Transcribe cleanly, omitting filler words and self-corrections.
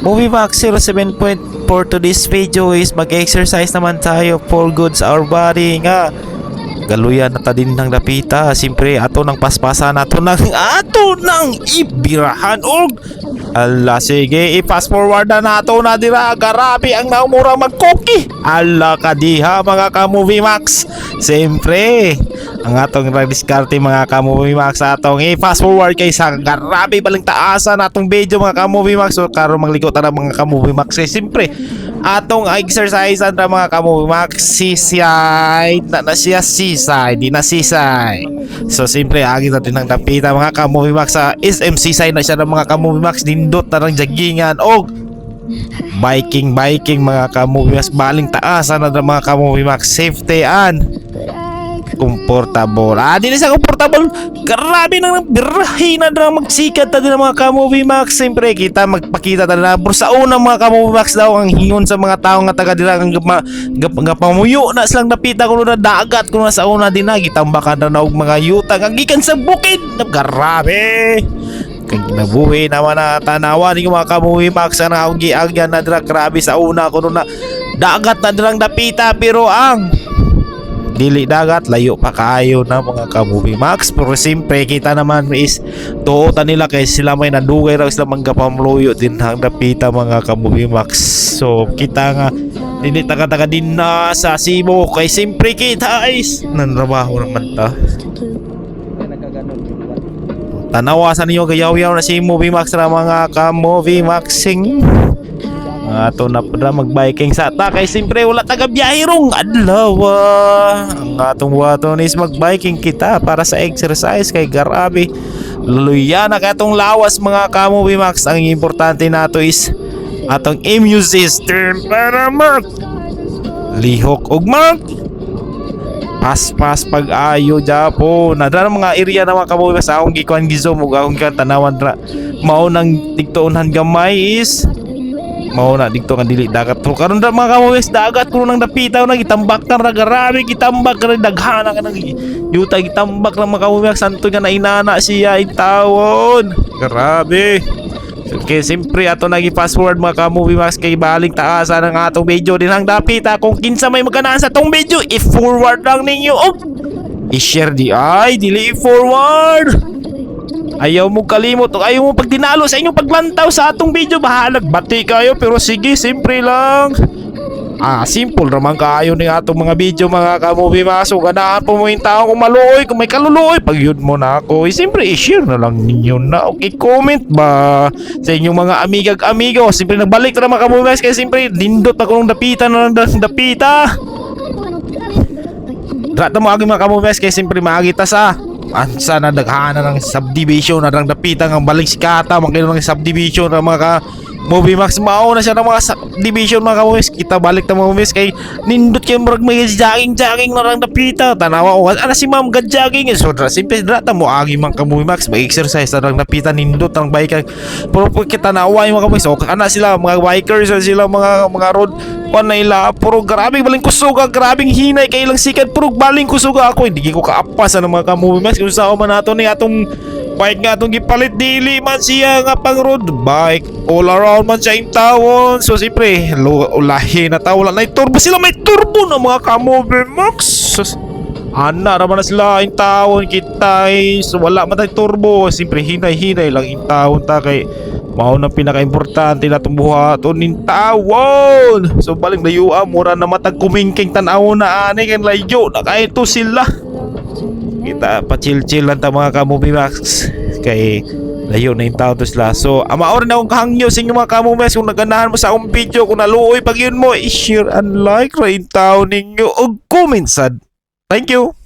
Moviemax 07.4 to this video is mag-exercise naman tayo for good sa our body nga. Galuyan na ta din ng lapita. Siyempre ato nang paspasan ato nang ibirahan og ala sige i-fast forward na nato na dira. Garabi ang naumura magkoki. Ala kadiha mga ka-Movie Max. Siyempre ang atong diskarte mga ka-Movie Max atong i-fast forward kay sa garabi baling taasan atong video mga ka-Movie Max. So karon magligo ta na mga ka-Movie Max. Siyempre atong exercise ra mga ka-Movie Max. Sisay na siya sisay, di na sisay. So siyempre agi natin ng tapita mga ka-Movie Max sa SM sisay na siya ng mga ka-Movie Max. Nindot na ng jaggingan o biking mga ka-Movie Max. Baling taasan na mga ka-Movie Max. Safety and comfortable. Di na siya comfortable. Grabe nang birahin na lang magsikat na din mga ka-Movie Max. Siyempre kita magpakita na pero sa unang mga ka-Movie Max daw ang hingon sa mga tao nga taga dira ang gapamuyo na silang napita kuno na dagat kuno sa una din na gitambakan na og mga yuta nga gikan sa bukid. Grabe. Kay nabuhi naman na tanawan ni mga ka-Movie Max na ang giagyan na dira. Grabe sa una kuno na dagat na dirang napita pero ang dili dagat layo pa kaayo na mga ka-Movie Max. Pero siyempre kita naman is tuotan nila kay sila may nadugay raw sila manggapamluyo din hang napita mga ka-Movie Max. So kita nga dili taga din na sa Cebu kay siyempre kita is nanrabaho naman ta. Tanawasan niyo gayaw-yaw na si Movie Max ra mga ka-Movie Maxing. Ato na pa mag-biking sa ta kay siyempre wala taga biyahirong adlaw. Ang atong buhaton is mag-biking kita para sa exercise kay garabi. Luya na katong lawas mga ka-Movie Max. Ang importante nato is atong immune system para lihok og paspas pag-ayo japo. Nadara mga area na mga ka-Movie Max akong gikuan gizom ug akong tanawan ra. Mao nang tigtuonhan gamay is mao na dito nga dili dagat. Pero karon ra mga ka-Movie Max dagat kuno nang napitaw na gitambak na ra garabi gitambak ra daghana ka nang yuta gitambak lang mga ka-Movie Max santo nga nainana siya itawon. Grabe. Okay, siyempre ato nagi fast forward mga ka-Movie Max kay baling taasan ang atong video din ang dapita. Kung kinsa may magkanaan sa tong video i-forward lang ninyo og i-share di ay dili i-forward. Ayaw mo kalimot o ayaw mo pag dinalo sa inyong paglantaw sa atong video. Bahalag bati kayo pero sige simple lang. Simple naman kayo ng atong mga video mga ka-Movie Max. So ganahan po mo yung tao kung maluoy, kung may kaluluoy pag yun mo na ako siyempre i-share na lang ninyo na. Okay, comment ba sa inyong mga amigag-amigo. Siyempre nagbalik na mga ka-Movie Max kaya siyempre lindot ako ng dapita na ng dapita. Drata mo aging mga ka-Movie Max kaya siyempre maagita sa ansa na daghana ng subdivision na ng dapita ng balik sikata magkano ng subdivision ng mga Movie Max. Mao na siya ng mga subdivision mga ka-Movie Max. Kita balik na mga Movie Max kay nindot kayo marag may jogging na ng dapita tanawa o ana si ma'am gad-jogging. So simple drata mo agi mga ka-Movie Max may exercise na ng dapita nindot ang bike pero kita nawa yung mga Movie Max. So ana sila mga bikers sila mga road panayla puro grabing baling kusuga grabing hinay kay ilang sikat puro baling kusuga ako hindi ko kaapas ng mga ka-Movie Max kung saan man nato ni atong bike nga atong gipalit dili man siya nga pang road bike all around man siya yung tawon. So siyempre ulahi na tao wala na turbo sila may turbo na mga ka-Movie Max. Ana naman na sila yung tawon kita so wala man tayo turbo siyempre hinay lang yung tawon ta kay mao na pinaka-importante natong buhaton nin tawon. So baling layuan mura na matag kumingking tan-aw na ani kan layo na kay to sila. Kita pa chill lang ta mga ka-Movie Max kay layo na yung tao to sila. So amaor na akong kahangyo sa inyo mga ka-Movie Max. Kung naganahan mo sa akong video kung naluoy pag yun mo i-share and like ra yung tao ninyo og comment sad. Thank you.